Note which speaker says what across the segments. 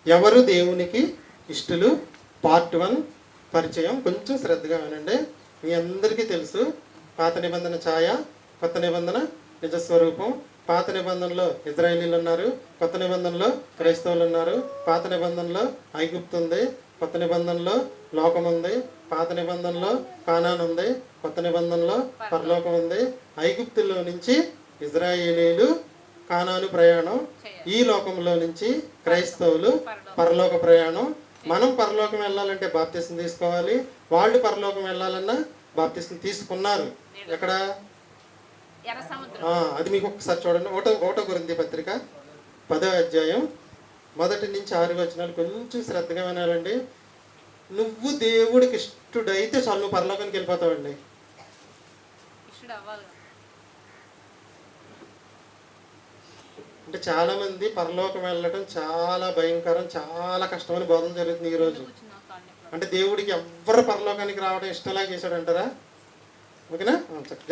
Speaker 1: ఎవరు దేవునికి ఇష్టలు పార్ట్ 1 పరిచయం. కొంచెం శ్రద్ధగా వినండి. మీ అందరికీ తెలుసు పాత నిబంధన ఛాయ, కొత్త నిబంధన నిజస్వరూపం. పాత నిబంధనలో ఇజ్రాయేలీలు ఉన్నారు, కొత్త నిబంధనలో క్రైస్తవులు ఉన్నారు. పాత నిబంధనలో ఐగుప్తు ఉంది, కొత్త నిబంధనలో లోకం ఉంది. పాత నిబంధనలో కానాన్ ఉంది, కొత్త నిబంధనలో పరలోకం ఉంది. ఐగుప్తులో నుంచి ఇజ్రాయేలీలు కానాను ప్రయాణం, ఈ లోకంలో నుంచి క్రైస్తవులు పరలోక ప్రయాణం. మనం పరలోకం వెళ్ళాలంటే బాప్తిసం తీసుకోవాలి, వాళ్ళు పరలోకం వెళ్ళాలన్నా బాప్తిసం తీసుకున్నారు. ఎక్కడ? అది మీకు ఒకసారి చూడండి. ఒకటో కొరింథీ పత్రిక 10వ అధ్యాయం 1 నుంచి 6 వచనాలు కొంచెం శ్రద్ధగా వినాలండి. నువ్వు దేవుడికి ఇష్టడైతే చాలు, నువ్వు పరలోకానికి వెళ్ళిపోతావండి. అంటే చాలా మంది పరలోకం వెళ్ళడం చాలా భయంకరం, చాలా కష్టమైన బోధన జరుగుతుంది ఈరోజు. అంటే దేవుడికి ఎవ్వరు పరలోకానికి రావడం ఇష్టంలా చేశాడు అంటారా? ఓకేనా?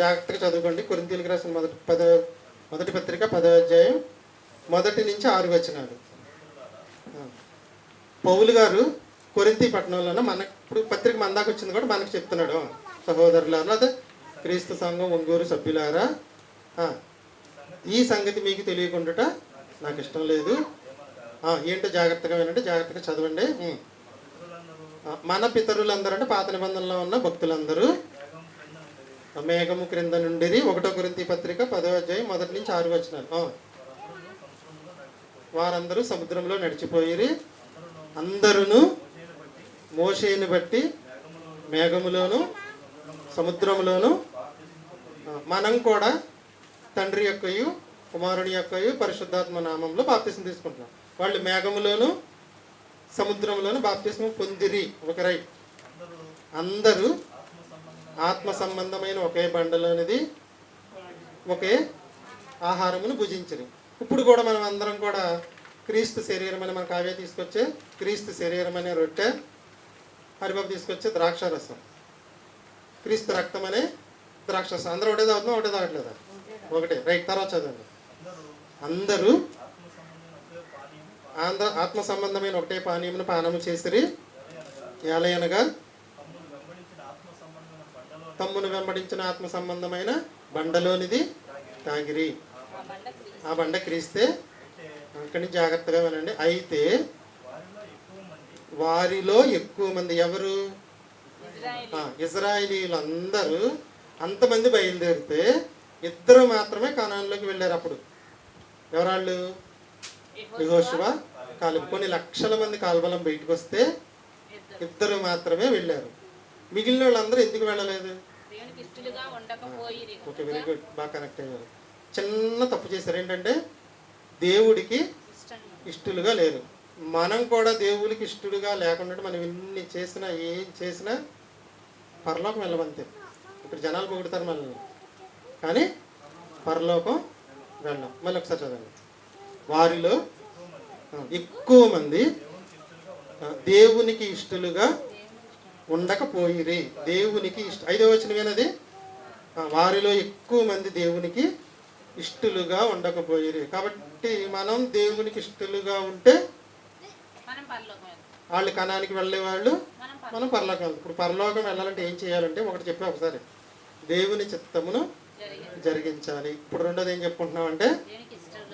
Speaker 1: జాగ్రత్తగా చదువుకోండి. కొరింథీయులకు రాసిన మొదటి పత్రిక 10వ అధ్యాయం 1 నుంచి 6 వచనాలు. పౌలు గారు కొరింథీ పట్టణంలోనే ఇప్పుడు పత్రిక మందాకు వచ్చింది కూడా మనకు చెప్తున్నాడు. సహోదరులారా, అదే క్రీస్తు సంఘం ఒంగూరు సభ్యులారా, ఈ సంగతి మీకు తెలియకుండా నాకు ఇష్టం లేదు. ఏంటో జాగ్రత్తగా వినండి, జాగ్రత్తగా చదవండి. మన పితరులందరూ అంటే పాత నిబంధనలో ఉన్న భక్తులందరూ మేఘము క్రింద నుండిరి. 1 కొరింథీ పత్రిక 10వ అధ్యాయం 1 నుంచి 6 వచనాలు. వారందరూ సముద్రంలో నడిచిపోయిరి, అందరూ మోషేని బట్టి మేఘములోను సముద్రములోను, మనం కూడా తండ్రి యొక్కయు కుమారుని యొక్కయు పరిశుద్ధాత్మ నామంలో బాప్తిసం తీసుకుంటున్నాం. వాళ్ళు మేఘములోను సముద్రంలోను బాప్తిసం పొందిరి. ఒకరై అందరూ ఆత్మ సంబంధమైన ఒకే బండలోనిది ఒకే ఆహారమును భుజించరు. ఇప్పుడు కూడా మనం అందరం కూడా క్రీస్తు శరీరం అని మన కావ్య తీసుకొచ్చే క్రీస్తు శరీరం అనే రొట్టె, హరిబాబు తీసుకొచ్చే ద్రాక్షారసం, క్రీస్తు రక్తం అనే ద్రాక్షరసం. అందరూ ఒకటే తాగుతున్నాం, ఒకటే తాగట్లేదా? ఒకటే. రైట్. తర్వాత చదవండి. అందరూ ఆత్మ సంబంధమైన ఒకటే పానీయమును పానము చేసిరి, ఏలయనగా తమ్మును వెంబడించిన ఆత్మ సంబంధమైన బండలోనిది తాగిరి. ఆ బండ క్రీస్తే. అక్కడి నుంచి జాగ్రత్తగా వినండి. అయితే వారిలో ఎక్కువ మంది ఎవరు? ఇజ్రాయేలీలందరూ అంతమంది బయలుదేరితే 2 మాత్రమే కానానులోకి వెళ్ళారు. అప్పుడు ఎవరాళ్ళు? యెహోషువ, కాలేబు. కొన్ని లక్షల మంది కాల్బలం బయటకు వస్తే 2 మాత్రమే వెళ్ళారు. మిగిలిన వాళ్ళందరూ ఎందుకు వెళ్ళలేదు? ఓకే, వెరీ గుడ్, బాగా కనెక్ట్ అయ్యారు. చిన్న తప్పు చేశారు. ఏంటంటే దేవుడికి ఇష్టలుగా లేరు. మనం కూడా దేవుడికి ఇష్టలుగా లేకుండా మనం ఎన్ని చేసినా ఏం చేసినా పరలోకం వెళ్ళమంతే. ఇప్పుడు జనాలు పొగుడుతారు మనల్ని, కానీ పరలోకం వెళ్ళం. మళ్ళీ ఒకసారి చదవండి. వారిలో ఎక్కువ మంది దేవునికి ఇష్టలుగా ఉండకపోయిరి. దేవునికి 5వ వచనమేనది. వారిలో ఎక్కువ మంది దేవునికి ఇష్టలుగా ఉండకపోయిరి. కాబట్టి మనం దేవునికి ఇష్టలుగా ఉంటే వాళ్ళు కణానికి వెళ్ళేవాళ్ళు, మనం పరలోకం వెళ్తాం. ఇప్పుడు పరలోకం వెళ్ళాలంటే ఏం చేయాలంటే ఒకటి చెప్పా ఒకసారి, దేవుని చిత్తమును జరిగించాలి. ఇప్పుడు రెండోది ఏం చెప్పుకుంటున్నాం అంటే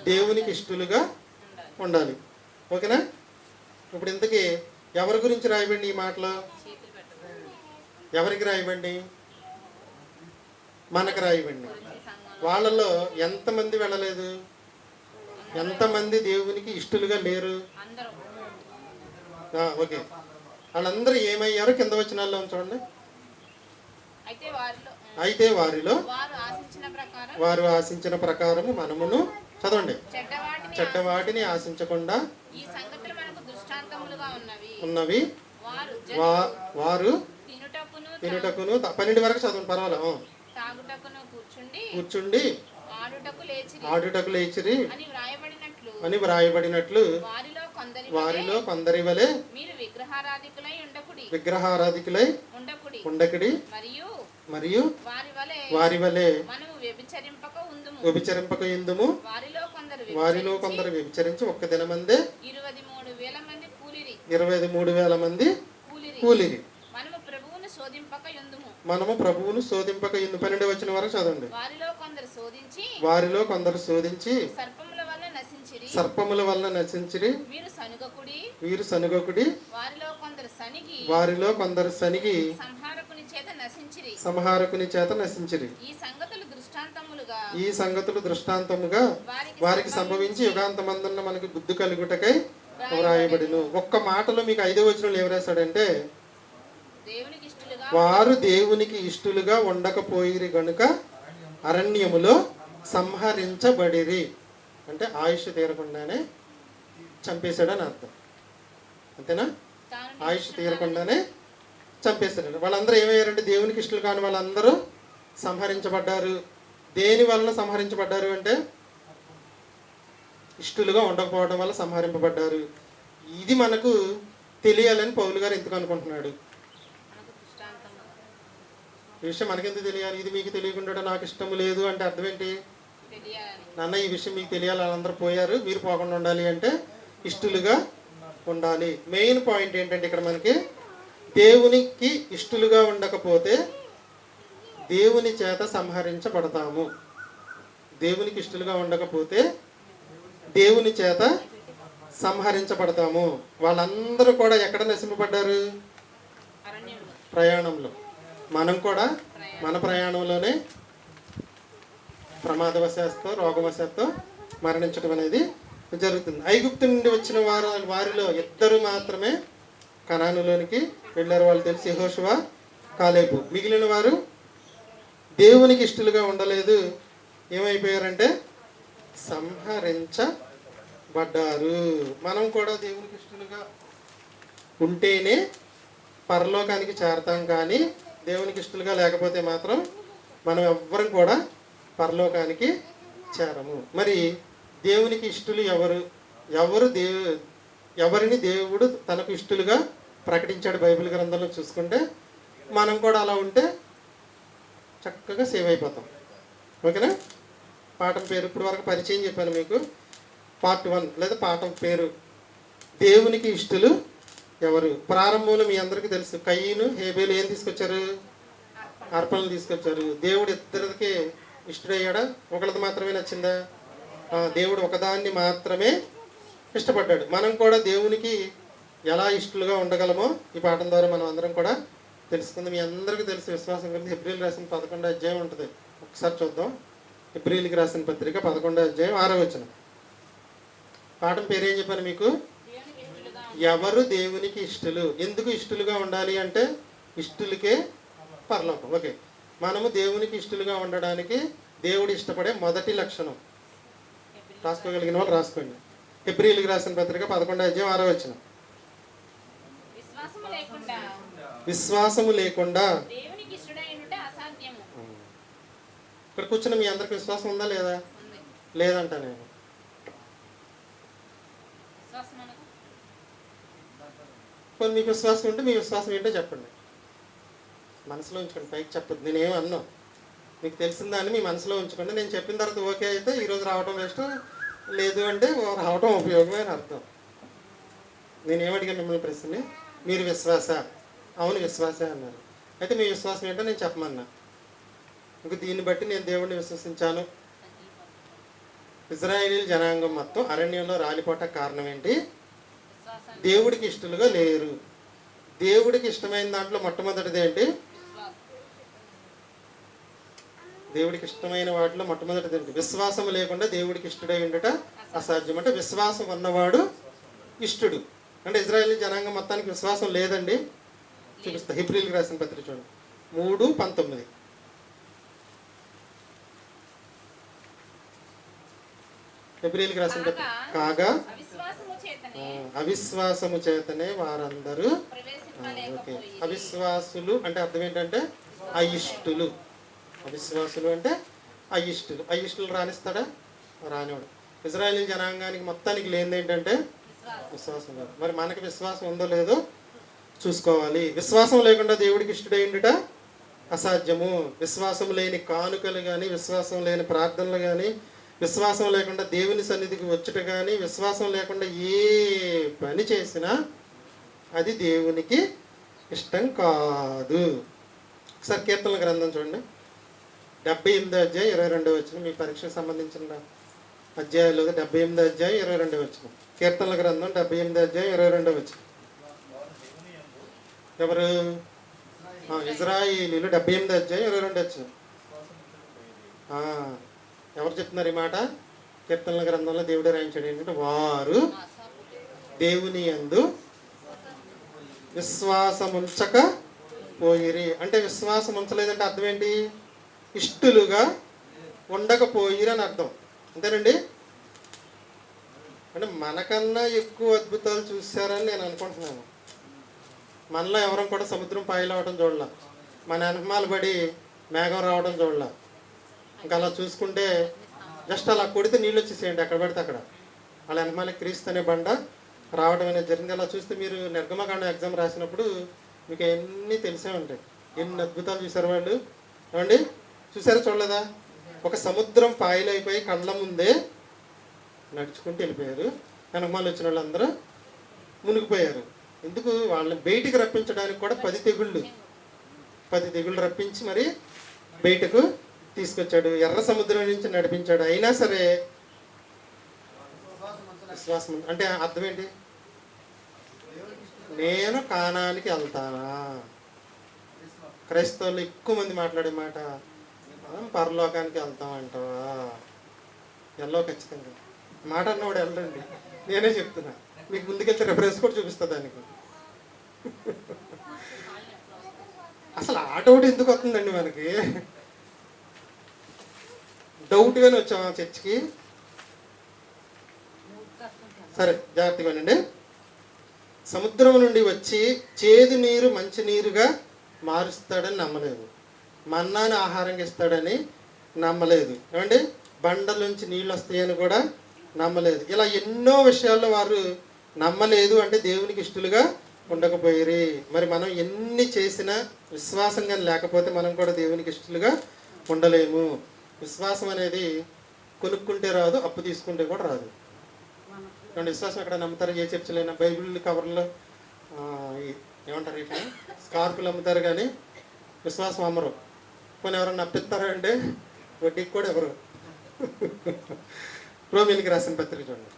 Speaker 1: దేవునికి ఇష్టలుగా ఉండాలి. ఓకేనా? ఇప్పుడు ఇంతకీ ఎవరి గురించి రాయబండి ఈ మాటలో? ఎవరికి రాయబండి? మనకు రాయబండి. వాళ్ళలో ఎంతమంది వెళ్ళలేదు? ఎంతమంది దేవునికి ఇష్టలుగా లేరు? ఓకే, వాళ్ళందరూ ఏమయ్యారో కింద వచనాల్లో చూడండి. అయితే వారిలో వారు ఆశించిన ప్రకారము మనమును, చదవండి, చెడ్డవాటిని ఆశించకుండా ఉన్నవి వారు తినుటకును 12 వరకు చదవండి, పర్వాలేదు. కూర్చుండి ఆడుటకు లేచిరి అని వ్రాయబడినట్లు వారిలో కొందరి వలె విగ్రహారాధికులై ఉండకుడి మరియు వారి వలె వ్యభిచరింపక ఉందుము. వారిలో కొందరు వ్యభిచరించి ఒక్క దినమందే 23,000 మంది కూలిరి. మనము ప్రభువును శోధింపక ఇందు. 12 వచనం వరకు చదవండి. వారిలో కొందరు శోధించి సర్పముల వలన నశించిరి. వీరు సనుగకుడి. వారిలో కొందరు సనిగి సంహారకుని చేత నశించిరి. ఈ సంగతులు దృష్టాంతముగా వారికి సంభవించి యుగాంతమందున్న మనకు బుద్ధి కలుగుటకై వ్రాయబడిను. ఒక్క మాటలో మీకు 5వ వచనంలో ఏం రాశాడంటే, వారు దేవునికి ఇష్టలుగా ఉండకపోయిరి గనుక అరణ్యములో సంహరించబడిరి. అంటే ఆయుష్ తీరకుండానే చంపేశాడని అర్థం. అంతేనా? ఆయుష్ తీరకుండానే చంపేశాడు. వాళ్ళందరూ ఏమయ్యారంటే దేవునికి ఇష్టలు కాని వాళ్ళందరూ సంహరించబడ్డారు. దేని వలన సంహరించబడ్డారు అంటే ఇష్టలుగా ఉండకపోవడం వల్ల సంహరింపబడ్డారు. ఇది మనకు తెలియాలని పౌలు గారు ఎందుకు అనుకుంటున్నాడు? ఈ విషయం మనకెందుకు తెలియాలి? ఇది మీకు తెలియకుండా నాకు ఇష్టం లేదు అంటే అర్థం ఏంటి? నాన్న ఈ విషయం మీకు తెలియాలి, వాళ్ళందరూ పోయారు, మీరు పోకుండా ఉండాలి అంటే ఇష్టలుగా ఉండాలి. మెయిన్ పాయింట్ ఏంటంటే ఇక్కడ మనకి దేవునికి ఇష్టలుగా ఉండకపోతే దేవుని చేత సంహరించబడతాము. దేవునికి ఇష్టలుగా ఉండకపోతే దేవుని చేత సంహరించబడతాము. వాళ్ళందరూ కూడా ఎక్కడ నశింపబడ్డారు? ప్రయాణంలో. మనం కూడా మన ప్రయాణంలోనే ప్రమాదవశాత్తు రోగవశాత్తు మరణించడం అనేది జరుగుతుంది. ఐగుప్తు నుండి వచ్చిన వారిలో 2 మాత్రమే కనానులోనికి వెళ్ళారు. వాళ్ళు తెలిసి యెహోషువ, కాలేబు. మిగిలిన వారు దేవునికి ఇష్టలుగా ఉండలేదు. ఏమైపోయారంటే సంహరించబడ్డారు. మనం కూడా దేవునికి ఇష్టలుగా ఉంటేనే పరలోకానికి చేరతాం, కానీ దేవునికి ఇష్టలుగా లేకపోతే మాత్రం మనం ఎవ్వరం కూడా పరలోకానికి చేరము. మరి దేవునికి ఇష్టలు ఎవరిని దేవుడు తనకు ఇష్టలుగా ప్రకటించాడు బైబిల్ గ్రంథంలో చూసుకుంటే మనం కూడా అలా ఉంటే చక్కగా సేవ్ అయిపోతాం. ఓకేనా? పాఠం పేరు ఇప్పుడు వరకు పరిచయం చెప్పాను మీకు. పార్ట్ 1 లేదా పాఠం పేరు దేవునికి ఇష్టలు ఎవరు. ప్రారంభంలో మీ అందరికీ తెలుసు, కయ్యను హేబేలు ఏం తీసుకొచ్చారు? అర్పణలు తీసుకొచ్చారు. దేవుడు ఇద్దరికి ఇష్టడయ్యాడా? ఒకళ్ళది మాత్రమే నచ్చిందా? దేవుడు ఒకదాన్ని మాత్రమే ఇష్టపడ్డాడు. మనం కూడా దేవునికి ఎలా ఇష్టలుగా ఉండగలమో ఈ పాఠం ద్వారా మనం అందరం కూడా తెలుసుకుంది. మీ అందరికీ తెలుసు విశ్వాసం గురించి. హెబ్రీయులకు రాసిన 11వ అధ్యాయం ఉంటుంది, ఒకసారి చూద్దాం. హెబ్రీయులకు రాసిన పత్రిక 11వ అధ్యాయం 6వ వచనం. పాఠం పేరేం చెప్పాను మీకు? ఎవరు దేవునికి ఇష్టలు. ఎందుకు ఇష్టలుగా ఉండాలి అంటే ఇష్టలకే పరలోకం. ఓకే, మనము దేవునికి ఇష్టలుగా ఉండడానికి దేవుడు ఇష్టపడే మొదటి లక్షణం రాసుకోగలిగిన వాళ్ళు రాసుకోండి. హెబ్రీయులకు రాసిన పత్రిక 11వ అధ్యాయం 6వ వచనం. విశ్వాసము లేకుండా ఇక్కడ కూర్చున్న మీ అందరికి విశ్వాసం ఉందా లేదా? లేదంట. నేను కొన్ని మీకు విశ్వాసం ఉంటే మీ విశ్వాసం ఏంటో చెప్పండి. మనసులో ఉంచుకోండి, పైకి చెప్పద్దు. నేనేం అన్నా, మీకు తెలిసిందని మీ మనసులో ఉంచుకోండి. నేను చెప్పిన తర్వాత ఓకే అయితే ఈరోజు రావడం వేస్ట్, లేదు అంటే రావడం ఉపయోగమే అని అర్థం. నేనేమడిగాను మిమ్మల్ని ప్రశ్న? మీరు విశ్వాస? అవును విశ్వాసే అన్నారు. అయితే మీ విశ్వాసం ఏంటో నేను చెప్పమన్నా. ఇంక దీన్ని బట్టి నేను దేవుడిని విశ్వసించాను. ఇజ్రాయేలీల జనాంగం మొత్తం అరణ్యంలో రాలిపోవటానికి కారణం ఏంటి? దేవుడికి ఇష్టలుగా లేరు. దేవుడికి ఇష్టమైన దాంట్లో మొట్టమొదటిది ఏంటి? దేవుడికి ఇష్టమైన వాటిలో మొట్టమొదటిది ఏంటి? విశ్వాసం లేకుండా దేవుడికి ఇష్టడై ఉండట అసాధ్యం. అంటే విశ్వాసం ఉన్నవాడు ఇష్టడు. అంటే ఇజ్రాయేలీ జనాంగం మొత్తానికి విశ్వాసం లేదండి. చూపిస్తా. హెబ్రీయులకు రాసిన పత్రిక చూడండి 3:19. హెబ్రీయులకు రాసిన పత్రిక. కాగా అవిశ్వాసము చేతనే వారందరూ. ఓకే, అవిశ్వాసులు అంటే అర్థం ఏంటంటే అయిష్టులు. అవిశ్వాసులు అంటే అయిష్టలు రానిస్తాడా? రానివాడు. ఇజ్రాయేల్ జనాంగానికి మొత్తానికి లేనిది ఏంటంటే విశ్వాసం లేదు. మరి మనకి విశ్వాసం ఉందో లేదో చూసుకోవాలి. విశ్వాసం లేకుండా దేవుడికి ఇష్టడేంటిట అసాధ్యము. విశ్వాసం లేని కానుకలు కానీ, విశ్వాసం లేని ప్రార్థనలు కానీ, విశ్వాసం లేకుండా దేవుని సన్నిధికి వచ్చుట కానీ, విశ్వాసం లేకుండా ఏ పని చేసినా అది దేవునికి ఇష్టం కాదు. ఒకసారి కీర్తనల గ్రంథం చూడండి, 78వ అధ్యాయం 22వ వచనం. మీ పరీక్షకు సంబంధించిన అధ్యాయాలు 78వ అధ్యాయం 22వ వచనం. కీర్తనల గ్రంథం 78వ అధ్యాయం 22వ వచనం. ఎవరు? ఇజ్రాయేలీలు. 78వ అధ్యాయం 22వ వచనం. ఎవరు చెప్తున్నారు ఈ మాట? కీర్తనల గ్రంథంలో దేవుడు రాయించాడు ఏంటంటే, వారు దేవుని యందు విశ్వాసముంచక పోయిరి. అంటే విశ్వాసం ఉంచలేదంటే అర్థం ఏంటి? ఇష్టలుగా ఉండకపోయిరి అని అర్థం. అంతేనండి. అంటే మనకన్నా ఎక్కువ అద్భుతాలు చూశారని నేను అనుకుంటున్నాను. మనలో ఎవరం కూడా సముద్రం పాయలు అవడం చూడాల, మన వెనకమాల పడి మేఘం రావడం చూడాల. ఇంకా అలా చూసుకుంటే జస్ట్ అలా కొడితే నీళ్ళు వచ్చేసేయండి ఎక్కడ పడితే అక్కడ. వాళ్ళ వెనకమాల క్రీస్తు అనే బండ రావడం అనేది జరిగింది. అలా చూస్తే మీరు నిర్గమకాండ ఎగ్జామ్ రాసినప్పుడు మీకు ఎన్ని తెలిసే ఉంటాయి. ఎన్ని అద్భుతాలు చూశారు వాళ్ళు. ఏమండి చూసారా? చూడలేదా? ఒక సముద్రం పాయలైపోయి కళ్ళ ముందే నడుచుకుంటూ వెళ్ళిపోయారు. వెనకమాల వచ్చిన వాళ్ళందరూ మునిగిపోయారు. ఎందుకు? వాళ్ళని బయటికి రప్పించడానికి కూడా 10 తెగుళ్ళు రప్పించి మరి బయటకు తీసుకొచ్చాడు. ఎర్ర సముద్రం నుంచి నడిపించాడు. అయినా సరే విశ్వాసం అంటే అర్థం ఏంటి? నేను కానానికి వెళ్తానా? క్రైస్తవులు ఎక్కువ మంది మాట్లాడే మాట, పరలోకానికి వెళ్తామంటావా? వెళ్ళో ఖచ్చితంగా. మాట అన్నవాడు వెళ్ళండి. నేనే చెప్తున్నా. మీకు ముందుకెళ్తే రెఫరెన్స్ కూడా చూపిస్తా దానికి. అసలు ఆటోటి ఎందుకు వస్తుందండి మనకి? డౌట్గానే వచ్చాము చర్చికి. సరే జాగ్రత్తగా వినండి. సముద్రం నుండి వచ్చి చేదు నీరు మంచి నీరుగా మారుస్తాడని నమ్మలేదు. మన్నాని ఆహారంగా ఇస్తాడని నమ్మలేదు. ఏమండి? బండల నుంచి నీళ్ళు వస్తాయని కూడా నమ్మలేదు. ఇలా ఎన్నో విషయాల్లో వారు నమ్మలేదు. అంటే దేవునికి ఇష్టలుగా ఉండకపోయి. మరి మనం ఎన్ని చేసినా విశ్వాసంగా లేకపోతే మనం కూడా దేవునికి ఇష్టలుగా ఉండలేము. విశ్వాసం అనేది కొనుక్కుంటే రాదు, అప్పు తీసుకుంటే కూడా రాదు. విశ్వాసం ఎక్కడ నమ్ముతారు? ఏ చర్చలైనా బైబిల్ కవర్లో ఏమంటారు ఇట్లా స్కార్పులు అమ్ముతారు, కానీ విశ్వాసం అమ్మరు. కొన్ని ఎవరన్నా అప్పిస్తారా అంటే వడ్డీకి కూడా ఎవరు. రోమిలికి రాసిన పత్రిక చూడండి.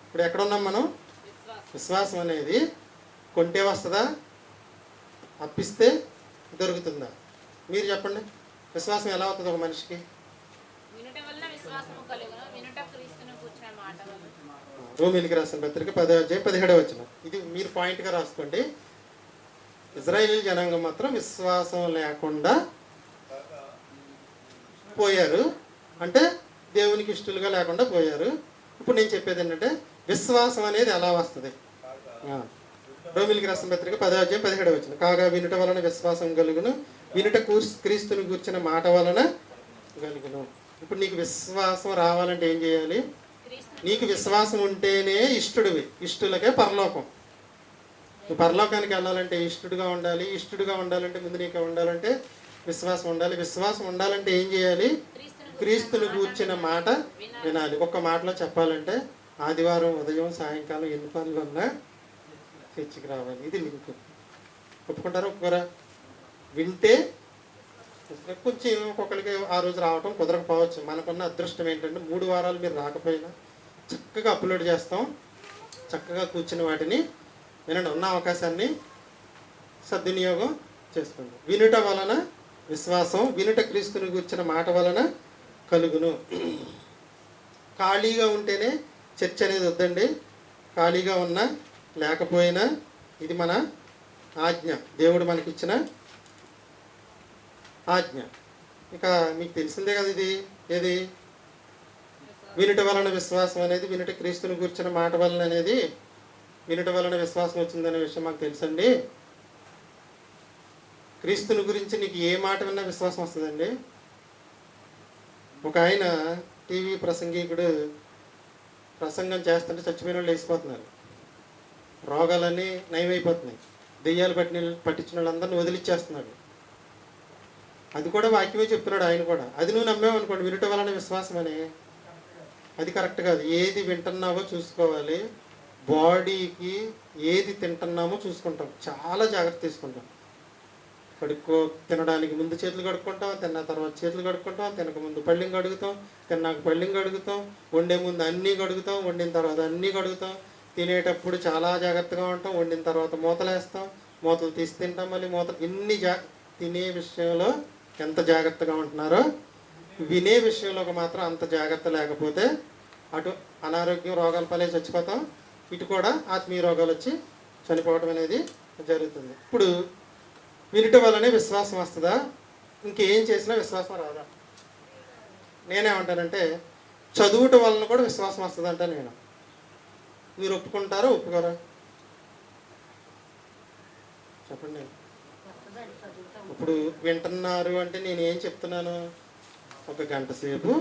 Speaker 1: ఇప్పుడు ఎక్కడున్నాం మనం? విశ్వాసం అనేది కొంటే వస్తుందా, అప్పిస్తే దొరుకుతుందా? మీరు చెప్పండి. విశ్వాసం ఎలా అవుతుంది ఒక మనిషికి? రోమిలికి రాసిన పత్రిక 10వ అధ్యాయం 17వ వచనం. ఇది మీరు పాయింట్గా రాసుకోండి. ఇజ్రాయేల్ జనాంగం మాత్రం విశ్వాసం లేకుండా పోయారు. అంటే దేవునికి ఇష్టలుగా లేకుండా పోయారు. ఇప్పుడు నేను చెప్పేది ఏంటంటే విశ్వాసం అనేది ఎలా వస్తుంది? రోమిలికి రాసిన పత్రిక 10వ అధ్యాయం 17వ వచనం. కాగా వినుట వలన విశ్వాసం కలుగును, వినుట క్రీస్తుని గూర్చిన మాట వలన కలుగును. ఇప్పుడు నీకు విశ్వాసం రావాలంటే ఏం చేయాలి? నీకు విశ్వాసం ఉంటేనే ఇష్టడివి. ఇష్టలకే పరలోకం. నువ్వు పరలోకానికి వెళ్ళాలంటే ఇష్టడుగా ఉండాలి. ఇష్టడుగా ఉండాలంటే ముందు నీకు ఉండాలంటే విశ్వాసం ఉండాలి. విశ్వాసం ఉండాలంటే ఏం చేయాలి? క్రీస్తుని గూర్చిన మాట వినాలి. ఒక్క మాటలో చెప్పాలంటే ఆదివారం ఉదయం సాయంకాలం ఎన్ని పనులు ఉన్నా చర్చికి రావాలి. ఇది లింక్. ఒప్పుకుంటారా? ఒప్పుకోరా? వింటే కొంచెం ఒక్కొక్కరికి ఆ రోజు రావటం కుదరకపోవచ్చు. మనకున్న అదృష్టం ఏంటంటే 3 వారాలు మీరు రాకపోయినా చక్కగా అప్లోడ్ చేస్తాం. చక్కగా కూర్చుని వాటిని వినండి. ఉన్న అవకాశాన్ని సద్వినియోగం చేసుకోండి. వినుట వలన విశ్వాసం, వినుట క్రీస్తుని గూర్చిన మాట వలన కలుగును. ఖాళీగా ఉంటేనే చర్చ అనేది వద్దండి. ఖాళీగా ఉన్నా లేకపోయినా ఇది మన ఆజ్ఞ, దేవుడు మనకిచ్చిన ఆజ్ఞ. ఇక మీకు తెలిసిందే కదా ఇది. ఏది? వినుట వలన విశ్వాసం అనేది, వినుట క్రీస్తుని గూర్చిన మాట వలన అనేది. వినుట వలన విశ్వాసం వచ్చిందనే విషయం మాకు తెలుసండి. క్రీస్తుని గురించి నీకు ఏ మాట విన్నా విశ్వాసం వస్తుందండి. ఒక ఆయన టీవీ ప్రసంగికుడు ప్రసంగం చేస్తుంటే చచ్చిపోయిన వాళ్ళు లేచిపోతున్నారు, రోగాలన్నీ నయమైపోతున్నాయి, దెయ్యాలు పట్టించిన వాళ్ళందరినీ వదిలిచ్చేస్తున్నాడు. అది కూడా వాక్యమే చెప్తున్నాడు ఆయన కూడా. అది నువ్వు నమ్మేవనుకోండి, వినటం వలన విశ్వాసం అని, అది కరెక్ట్ కాదు. ఏది వింటున్నావో చూసుకోవాలి. బాడీకి ఏది తింటున్నామో చూసుకుంటాం, చాలా జాగ్రత్త తీసుకుంటాం. తినడానికి ముందు చేతులు కడుక్కుంటాం, తిన్న తర్వాత చేతులు కడుక్కుంటాం, తినక ముందు పళ్ళింగ్ కడుగుతాం, తిన్నాక పళ్ళింగ్ కడుగుతాం, వండే ముందు అన్నీ కడుగుతాం, వండిన తర్వాత అన్నీ కడుగుతాం, తినేటప్పుడు చాలా జాగ్రత్తగా ఉంటాం, వండిన తర్వాత మూతలు వేస్తాం, మూతలు తీసి తింటాం, మళ్ళీ మూతలు. తినే విషయంలో ఎంత జాగ్రత్తగా ఉంటున్నారో వినే విషయంలో మాత్రం అంత జాగ్రత్త లేకపోతే అటు అనారోగ్యం, రోగాల పాలే చచ్చిపోతాం, ఇటు కూడా ఆత్మీయ రోగాలు వచ్చి చనిపోవడం అనేది జరుగుతుంది. ఇప్పుడు వినటం వల్లనే విశ్వాసం వస్తుందా? ఇంకేం చేసినా విశ్వాసం రాదా? నేనేమంటానంటే చదువుటం వలన కూడా విశ్వాసం వస్తుంది అంటే నేను. మీరు ఒప్పుకుంటారా ఒప్పుకోరా చెప్పండి. ఇప్పుడు వింటున్నారు అంటే నేను ఏం చెప్తున్నాను, ఒక గంట సేపు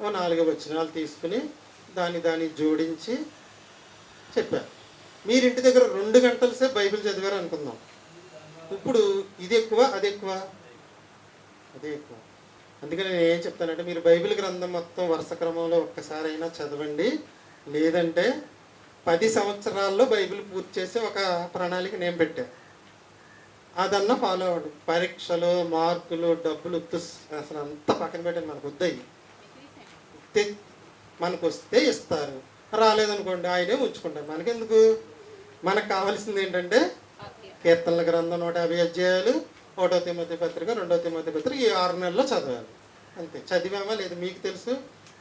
Speaker 1: 4 వచనాలు తీసుకుని దాన్ని జోడించి చెప్పారు. మీరు ఇంటి దగ్గర 2 గంటల సేపు బైబిల్ చదివారు అనుకుందాం. ఇప్పుడు ఇది ఎక్కువ అది ఎక్కువ? అదే ఎక్కువ. అందుకని నేను ఏం చెప్తానంటే మీరు బైబిల్ గ్రంథం మొత్తం వరుస క్రమంలో ఒక్కసారైనా చదవండి, లేదంటే 10 సంవత్సరాల్లో బైబిల్ పూర్తి చేసి ఒక ప్రణాళిక నేను పెట్టాను, అదన్నా ఫాలో అవ్వండి. పరీక్షలు, మార్కులు, డబ్బులు అసలు అంతా పక్కన పెట్టండి, మనకు వద్దాయి. మనకు వస్తే ఇస్తారు, రాలేదనుకోండి ఆయనే ఉంచుకుంటారు, మనకెందుకు. మనకు కావాల్సింది ఏంటంటే కీర్తనల గ్రంథం 150 అధ్యాయాలు, 1వ తిమోతి పత్రిక, 2వ తిమోతి పత్రిక ఈ 6 నెలల్లో చదవాలి అంతే. చదివామా లేదు మీకు తెలుసు.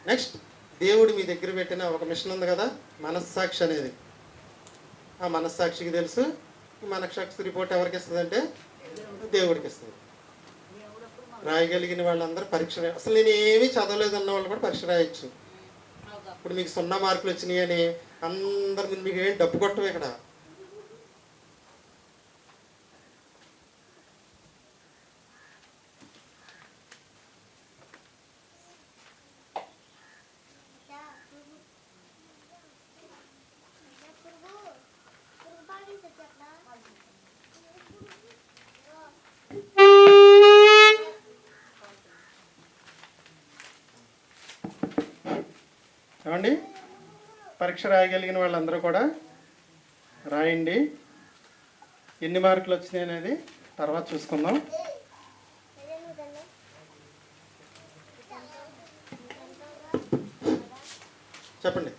Speaker 1: నెక్స్ట్, దేవుడు మీ దగ్గర పెట్టిన ఒక మిషన్ ఉంది కదా, మనస్సాక్షి అనేది. ఆ మనస్సాక్షికి తెలుసు. మనస్సాక్షి రిపోర్ట్ ఎవరికి ఇస్తుంది అంటే దేవుడికి ఇస్తుంది. రాయగలిగిన వాళ్ళందరూ పరీక్ష అసలు నేను ఏమీ చదవలేదు అన్న వాళ్ళు కూడా పరీక్ష రాయొచ్చు. ఇప్పుడు మీకు 0 మార్కులు వచ్చినాయి అని అందరి ముందు మీకు ఏం డబ్బు కొట్టవు ఇక్కడ. ఏమండి, పరీక్ష రాయగలిగిన వాళ్ళందరూ కూడా రాయండి. ఎన్ని మార్కులు వచ్చినాయి అనేది తర్వాత చూసుకుందాం. చెప్పండి.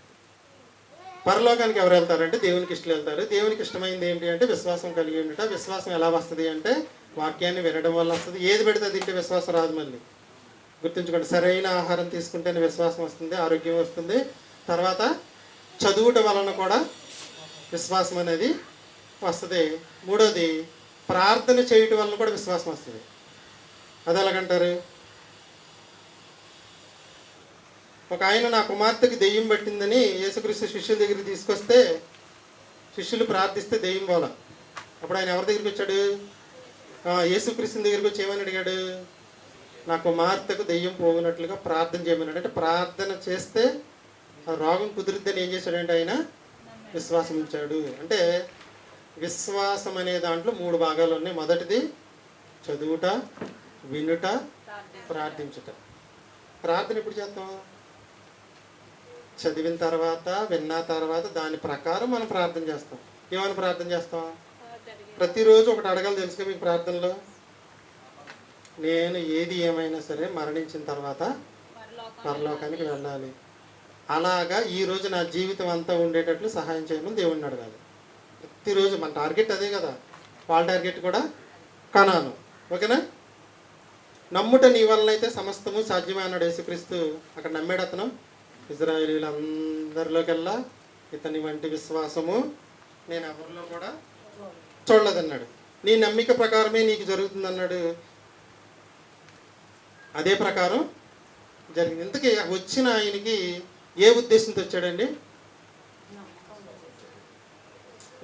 Speaker 1: పరలోకానికి ఎవరు వెళ్తారంటే దేవునికి ఇష్టలు వెళ్తారు. దేవునికి ఇష్టమైంది ఏంటి అంటే విశ్వాసం కలిగి ఉండట. విశ్వాసం ఎలా వస్తుంది అంటే వాక్యాన్ని వినడం వల్ల వస్తుంది. ఏది పెడితే తింటే విశ్వాసం రాదు. మళ్ళీ గుర్తుంచుకోండి, సరైన ఆహారం తీసుకుంటేనే విశ్వాసం వస్తుంది, ఆరోగ్యం వస్తుంది. తర్వాత చదువుట వలన కూడా విశ్వాసం అనేది వస్తుంది. మూడోది, ప్రార్థన చేయటం వలన కూడా విశ్వాసం వస్తుంది. అది ఎలాగంటారు? ఒక ఆయన నా కుమార్తెకి దెయ్యం పట్టిందని యేసుక్రీస్తు శిష్యుల దగ్గరికి తీసుకొస్తే శిష్యులు ప్రార్థిస్తే దెయ్యం పోల. అప్పుడు ఆయన ఎవరి దగ్గరికి వచ్చాడు? యేసుక్రీస్తు దగ్గరికి వచ్చి ఏమని అడిగాడు? నా కుమార్తెకు దెయ్యం పోగినట్లుగా ప్రార్థన చేయమన్నాడు. అంటే ప్రార్థన చేస్తే ఆ రోగం కుదిరిద్దని ఏం చేశాడంటే ఆయన విశ్వాసం ఉంచాడు. అంటే విశ్వాసం అనే దాంట్లో 3 భాగాలు ఉన్నాయి. మొదటిది చదువుట, వినుట, ప్రార్థించుట. ప్రార్థన ఎప్పుడు చేస్తాం? చదివిన తర్వాత, విన్న తర్వాత దాని ప్రకారం మనం ప్రార్థన చేస్తాం. ఏమని ప్రార్థన చేస్తాం? ప్రతిరోజు ఒకటి అడగాలి తెలుసుగా మీకు ప్రార్థనలో, నేను ఏది ఏమైనా సరే మరణించిన తర్వాత పరలోకానికి వెళ్ళాలి. అలాగా ఈరోజు నా జీవితం అంతా ఉండేటట్లు సహాయం చేయమని దేవుడిని అడగాలి. ప్రతిరోజు మన టార్గెట్ అదే కదా. వాళ్ళ టార్గెట్ కూడా కనాను. ఓకేనా? నమ్ముట నీ వలన అయితే సమస్తము సాధ్యమే అన్నాడు యేసుక్రీస్తు. అక్కడ నమ్మాడు అతను. ఇజ్రాయేలీలందరిలోకెల్లా ఇతని వంటి విశ్వాసము నేను ఎవరిలో కూడా చూడలేదన్నాడు. నీ నమ్మిక ప్రకారమే నీకు జరుగుతుందన్నాడు. అదే ప్రకారం జరిగింది. ఇంతకీ వచ్చిన ఆయనకి ఏ ఉద్దేశంతో వచ్చాడండి?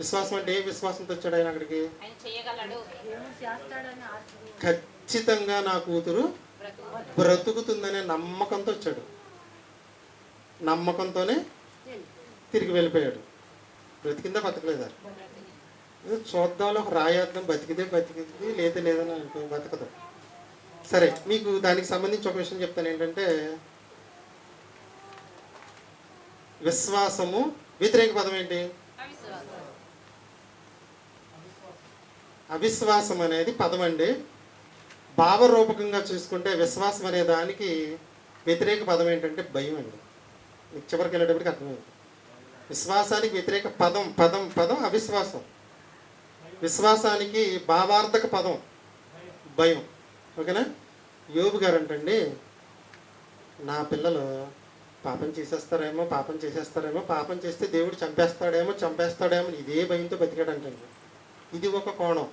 Speaker 1: విశ్వాసం అంటే ఏ విశ్వాసంతో వచ్చాడు ఆయన అక్కడికి? ఖచ్చితంగా నా కూతురు బ్రతుకుతుందనే నమ్మకంతో వచ్చాడు. నమ్మకంతోనే తిరిగి వెళ్ళిపోయాడు. బ్రతికిందా బతకలేదా? చూద్దాంలో ఒక రాయేద్దాం, బతికితే బతికింది, లేదా లేదని అనుకో బతకదు. సరే, మీకు దానికి సంబంధించి ఒక విషయం చెప్తాను. ఏంటంటే విశ్వాసము వ్యతిరేక పదం ఏంటి? అవిశ్వాసం అనేది పదం అండి. భావరూపకంగా చూసుకుంటే విశ్వాసం అనే దానికి వ్యతిరేక పదం ఏంటంటే భయం అండి. మీకు చివరికి వెళ్ళేటప్పటికి అర్థమైంది. విశ్వాసానికి వ్యతిరేక పదం పదం పదం అవిశ్వాసం. విశ్వాసానికి భావార్థక పదం భయం. ఓకేనా? యోబు గారు అంటండి, నా పిల్లలు పాపం చేసేస్తారేమో, పాపం చేస్తే దేవుడు చంపేస్తాడేమో ఇదే భయంతో బతికాడంటండి. ఇది ఒక కోణం.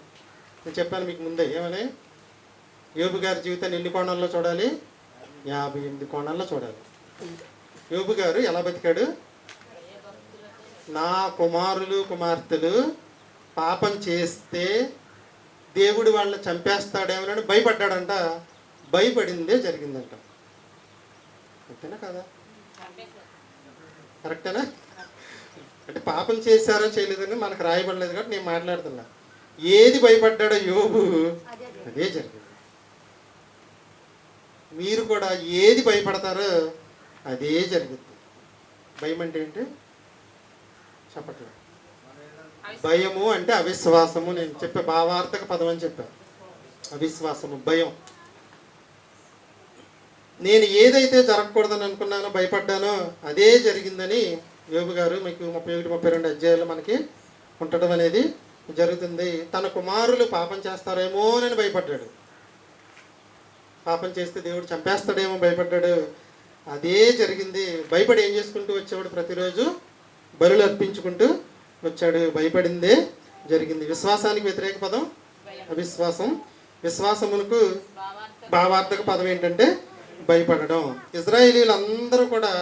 Speaker 1: నేను చెప్పాను మీకు ముందే ఏమని, యోబు గారి జీవితాన్ని ఎన్ని కోణాల్లో చూడాలి? 58 కోణాల్లో చూడాలి. యోబు గారు ఎలా బతికాడు? నా కుమారులు కుమార్తెలు పాపం చేస్తే దేవుడు వాళ్ళని చంపేస్తాడేమోనని భయపడ్డాడంట. భయపడిందే జరిగిందంట. అంతేనా కదా? కరెక్టేనా? అంటే పాపం చేశారో చేయలేదని మనకు రాయబడలేదు కాబట్టి నేను మాట్లాడుతున్నా. ఏది భయపడ్డాడో యోబు అదే జరిగింది. మీరు కూడా ఏది భయపడతారో అదే జరుగుతుంది. భయం అంటే ఏంటి చెప్పట్లేదు. భయము అంటే అవిశ్వాసము. నేను చెప్పే భావార్థక పదం అని చెప్పాను. అవిశ్వాసము, భయం. నేను ఏదైతే జరగకూడదని అనుకున్నానో, భయపడ్డానో అదే జరిగిందని యోబు గారు మీకు 31-32 అధ్యాయాలు మనకి ఉండటం అనేది జరుగుతుంది. తన కుమారులు పాపం చేస్తారేమోనని భయపడ్డాడు. పాపం చేస్తే దేవుడు చంపేస్తాడేమో భయపడ్డాడు. అదే జరిగింది. భయపడి ఏం చేసుకుంటూ వచ్చేవాడు? ప్రతిరోజు బలులు అర్పించుకుంటూ వచ్చాడు. భయపడిందే జరిగింది. విశ్వాసానికి వ్యతిరేక పదం అవిశ్వాసం. విశ్వాసమునకు భావార్థక పదం ఏంటంటే భయపడడం. ఇజ్రాయేలీలందరూ కూడా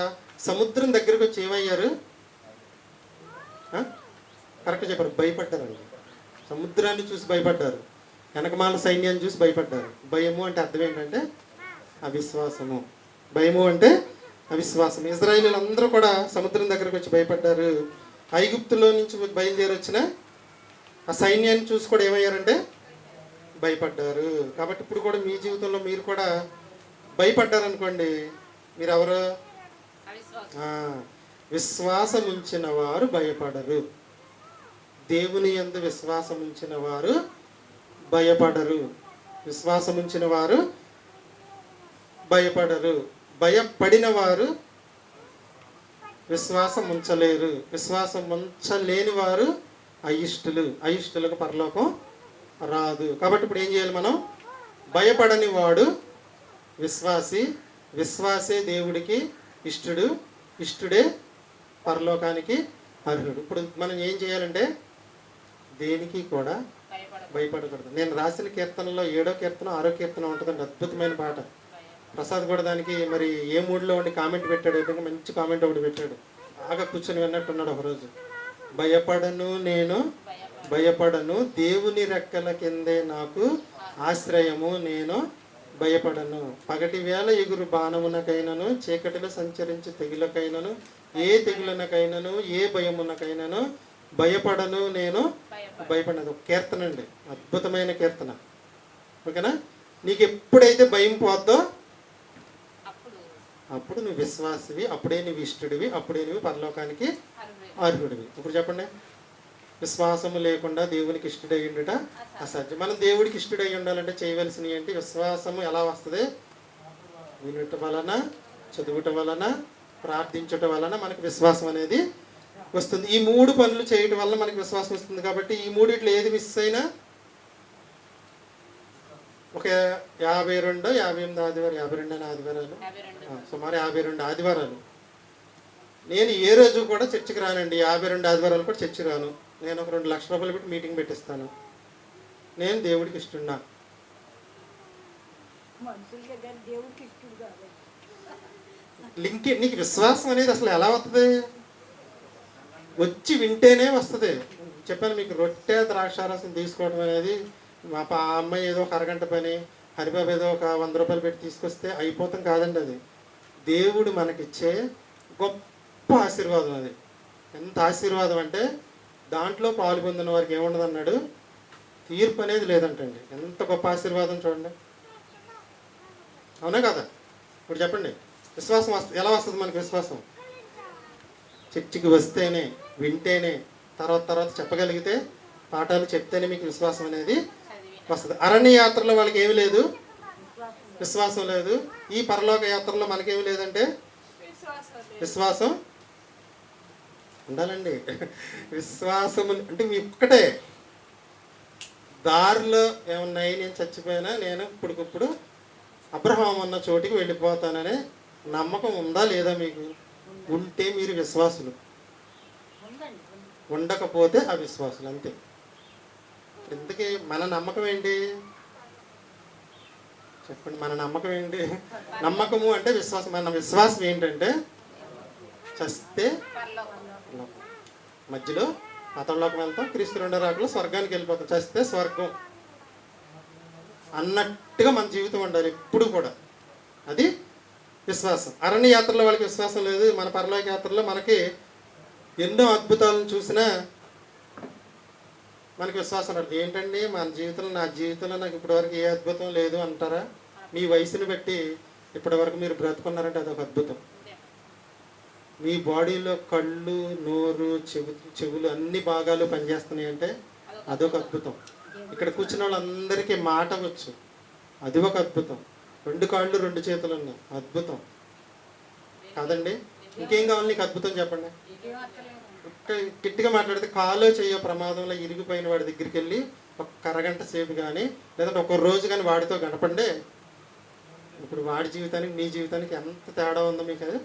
Speaker 1: సముద్రం దగ్గరకు వచ్చి ఏమయ్యారు? కరెక్ట్ చెప్పారు, భయపడ్డారు. సముద్రాన్ని చూసి భయపడ్డారు. వెనకమాల సైన్యాన్ని చూసి భయపడ్డారు. భయము అంటే అర్థం ఏంటంటే అవిశ్వాసము. భయము అంటే అవిశ్వాసం. ఇజ్రాయేలీలందరూ కూడా సముద్రం దగ్గరకు వచ్చి భయపడ్డారు. ఐగుప్తులో నుంచి బయలుదేరి వచ్చిన ఆ సైన్యాన్ని చూసి కూడా ఏమయ్యారంటే భయపడ్డారు. కాబట్టి ఇప్పుడు కూడా మీ జీవితంలో మీరు కూడా భయపడ్డారు అనుకోండి, మీరు ఎవరు? విశ్వాసం ఉంచిన వారు భయపడరు. దేవుని యందు విశ్వాసం ఉంచిన వారు భయపడరు. విశ్వాసం ఉంచిన వారు భయపడరు. భయపడిన వారు విశ్వాసం ఉంచలేరు. విశ్వాసం ఉంచలేని వారు అయిష్టులు. అయిష్టులకు పరలోకం రాదు. కాబట్టి ఇప్పుడు ఏం చేయాలి మనం? భయపడని వాడు విశ్వాసి, విశ్వాసే దేవుడికి ఇష్టుడు, ఇష్టుడే పరలోకానికి అర్హుడు. ఇప్పుడు మనం ఏం చేయాలంటే దేనికి కూడా భయపడకూడదు. నేను రాసిన కీర్తనలో 7వ కీర్తన 6వ కీర్తన ఉంటుందండి. అద్భుతమైన పాట. ప్రసాద్ కూడా దానికి మరి ఏ మూడ్లో ఉండి కామెంట్ పెట్టాడు. ఏదైనా మంచి కామెంట్ ఒకటి పెట్టాడు. బాగా కూర్చొని విన్నట్టున్నాడు ఒకరోజు. భయపడను, నేను భయపడను, దేవుని రెక్కల కిందే నాకు ఆశ్రయము, నేను భయపడను. పగటి వేళ ఎగురు బాణమునకైనను, చీకటిలో సంచరించి తెగులకైనను, ఏ తెగులనకైనను, ఏ భయమునకైనను భయపడను, నేను భయపడను. ఒక కీర్తన అండి, అద్భుతమైన కీర్తన. ఓకేనా? నీకు ఎప్పుడైతే భయం పోద్దో అప్పుడు నువ్వు విశ్వాసివి, అప్పుడే నువ్వు ఇష్టుడివి, అప్పుడే నువ్వు పరలోకానికి అర్హుడివి. ఇప్పుడు చెప్పండి, విశ్వాసము లేకుండా దేవునికి ఇష్టడై ఉండుట అసాధ్యం. మనం దేవుడికి ఇష్టడై ఉండాలంటే చేయవలసినవి ఏంటి? విశ్వాసము ఎలా వస్తుంది? వినుట వలన, చదువుట వలన, ప్రార్థించుట వలన మనకు విశ్వాసం అనేది వస్తుంది. ఈ 3 పనులు చేయటం వల్ల మనకు విశ్వాసం వస్తుంది. కాబట్టి ఈ 3 ఏది మిస్ అయినా ఒక 52 58 ఆదివారం, 52 ఆదివారాలు, సుమారు 52 ఆదివారాలు నేను ఏ రోజు కూడా చర్చికి రానండి. 52 ఆదివారాలు కూడా చర్చి రాను. నేను ఒక 2 లక్షల రూపాయలు పెట్టి మీటింగ్ పెట్టిస్తాను. నేను దేవుడికి ఇష్టన్నా. లింక్ నీకు విశ్వాసం అనేది అసలు ఎలా వస్తుంది? వచ్చి వింటేనే వస్తుంది. చెప్పాను మీకు, రొట్టె ద్రాక్షారసం తీసుకోవడం అనేది మా అమ్మాయి ఏదో ఒక అరగంట పని, హరిబాబు ఏదో ఒక 100 రూపాయలు పెట్టి తీసుకొస్తే అయిపోతాం కాదండి. అది దేవుడు మనకిచ్చే గొప్ప ఆశీర్వాదం. అది ఎంత ఆశీర్వాదం అంటే దాంట్లో పాలు పొందిన వారికి ఏముండదు అన్నాడు, తీర్పు అనేది లేదంటండి. ఎంత గొప్ప ఆశీర్వాదం చూడండి. అవునా కదా? ఇప్పుడు చెప్పండి, విశ్వాసం ఎలా వస్తుంది మనకి? విశ్వాసం చర్చికి వస్తేనే, వింటేనే, తర్వాత చెప్పగలిగితే, పాఠాలు చెప్తేనే మీకు విశ్వాసం అనేది వస్తుంది. అరణ్య యాత్రలో వాళ్ళకి ఏమి లేదు, విశ్వాసం లేదు. ఈ పరలోక యాత్రలో మనకేమి లేదంటే విశ్వాసం ఉండాలండి. విశ్వాసం అంటే మీ ఒక్కటే. దారిలో ఏమున్నాయి, నేను చచ్చిపోయినా నేను ఇప్పుడుకిప్పుడు అబ్రహాం అన్న చోటికి వెళ్ళిపోతాననే నమ్మకం ఉందా లేదా మీకు? ఉంటే మీరు విశ్వాసులు, ఉండకపోతే అవిశ్వాసులు, అంతే. ఇంతకీ మన నమ్మకం ఏంటి చెప్పండి? మన నమ్మకం ఏంటి? నమ్మకము అంటే విశ్వాసం. మన విశ్వాసం ఏంటంటే చస్తే మధ్యలో అతనిలోకి వెళ్తాం, క్రీస్తు రెండో రాకలో స్వర్గానికి వెళ్ళిపోతాం, చస్తే స్వర్గం అన్నట్టుగా మన జీవితం ఉండాలి ఎప్పుడు కూడా. అది విశ్వాసం. అరణ్య యాత్రలో వాళ్ళకి విశ్వాసం లేదు. మన పరలోక యాత్రలో మనకి ఎన్నో అద్భుతాలను చూసినా మనకి విశ్వాసం లేదు. ఏంటండి మన జీవితంలో, నా జీవితంలో నాకు ఇప్పటివరకు ఏ అద్భుతం లేదు అంటారా? మీ వయసుని బట్టి ఇప్పటివరకు మీరు బ్రతుకున్నారంటే అదొక అద్భుతం. మీ బాడీలో కళ్ళు, నోరు, చెవులు అన్ని భాగాలు పనిచేస్తున్నాయి అంటే అదొక అద్భుతం. ఇక్కడ కూర్చున్న వాళ్ళందరికీ మాట వచ్చు, అది ఒక అద్భుతం. 2 కాళ్ళు 2 చేతులు ఉన్నాయి, అద్భుతం కాదండి? ఇంకేం కావాలి నీకు అద్భుతం చెప్పండి. గట్టిగా మాట్లాడితే కాలో చెయ్యో ప్రమాదంలో ఇరిగిపోయిన వాడి దగ్గరికి వెళ్ళి ఒక అరగంట సేపు కానీ లేదంటే ఒక రోజు కానీ వాడితో గడపండి. ఇప్పుడు వాడి జీవితానికి నీ జీవితానికి ఎంత తేడా ఉందో మీకు అది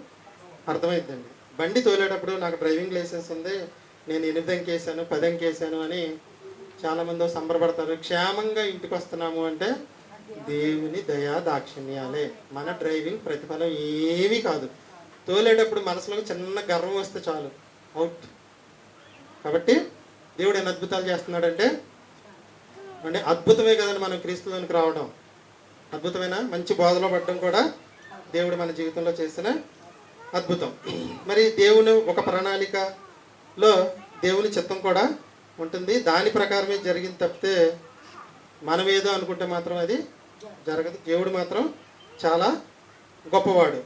Speaker 1: అర్థమైద్దండి. బండి తోలేటప్పుడు నాకు డ్రైవింగ్ లైసెన్స్ ఉంది, నేను 8 అంకేసాను 10 అంకేసాను అని చాలామంది సంబరపడతారు. క్షేమంగా ఇంటికి వస్తున్నాము అంటే దేవుని దయా దాక్షిణ్యాలే. మన డ్రైవింగ్ ప్రతిఫలం ఏమీ కాదు. తోలేటప్పుడు మనసులో చిన్న గర్వం వస్తే చాలు, అవుట్. కాబట్టి దేవుడు ఎన్ని అద్భుతాలు చేస్తున్నాడంటే అద్భుతమే కదండి మనం క్రీస్తులోనికి రావడం. అద్భుతమైన మంచి బోధలో పడడం కూడా దేవుడు మన జీవితంలో చేసిన అద్భుతం. మరి దేవుని ఒక ప్రణాళికలో దేవుని చిత్తం కూడా ఉంటుంది. దాని ప్రకారమే జరిగింది తప్పితే మనం ఏదో అనుకుంటే మాత్రం అది జరగదు. దేవుడు మాత్రం చాలా గొప్పవాడు.